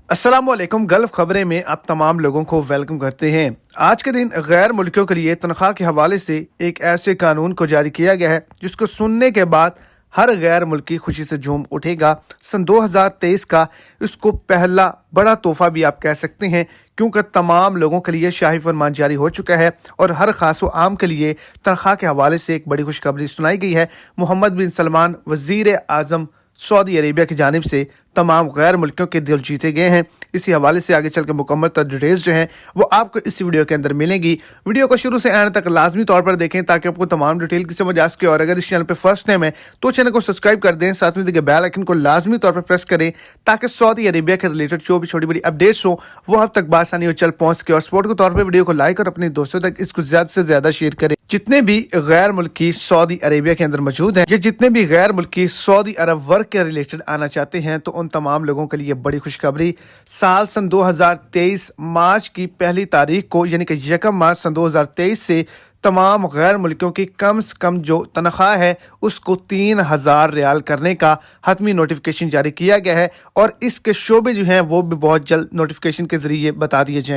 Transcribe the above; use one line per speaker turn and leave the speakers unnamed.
अस्सलाम वालेकुम। गल्फ खबरें में आप तमाम लोगों को वेलकम करते हैं। आज के दिन गैर मुल्कियों के लिए तनख्वाह के हवाले से एक ऐसे कानून को जारी किया गया है जिसको सुनने के बाद हर गैर मुल्की खुशी से झूम उठेगा। सन 2023 का इसको पहला बड़ा तोहफा भी आप कह सकते हैं, क्योंकि तमाम लोगों के लिए शाही फरमान जारी हो चुका है और हर खास व आम के लिए तनख्वाह के हवाले से एक बड़ी खुशखबरी सुनाई गई है। मोहम्मद बिन सलमान वज़ीर आज़म सऊदी अरेबिया की जानिब से तमाम गैर मुल्कियों के दिल जीते गए हैं। इसी हवाले से आगे चल के मुकम्मल डिटेल्स जो हैं वो आपको इस वीडियो के अंदर मिलेंगी। वीडियो को शुरू से एंड तक लाजमी तौर पर देखें ताकि आपको तमाम डिटेल की समझ आ सके। और अगर इस चैनल पर फर्स्ट टाइम है तो चैनल को सब्सक्राइब कर दें, साथ में दिखे बेल आइकन को लाजमी तौर पर प्रेस करें ताकि सऊदी अरेबिया के रिलेटेड जो भी छोटी बड़ी अपडेट्स हो वो अब तक बासानी चल पहुंच सके। और सपोर्ट के तौर पर वीडियो को लाइक और अपने दोस्तों तक इसको ज्यादा से ज्यादा शेयर करें। जितने भी गैर मुल्की सऊदी अरेबिया के अंदर मौजूद हैं या जितने भी गैर मुल्की सऊदी अरब वर्क के रिलेटेड आना चाहते हैं तो उन तमाम लोगों के लिए बड़ी खुशखबरी। साल सन 2023 मार्च की पहली तारीख को यानी कि 1 मार्च सन 2023 से तमाम गैर मुल्कियों की कम से कम जो तनख्वाह है उसको 3000 रियाल करने का हतमी नोटिफिकेशन जारी किया गया है और इसके शोबे जो हैं वो भी बहुत जल्द नोटिफिकेशन के जरिए बता दिए जाएं।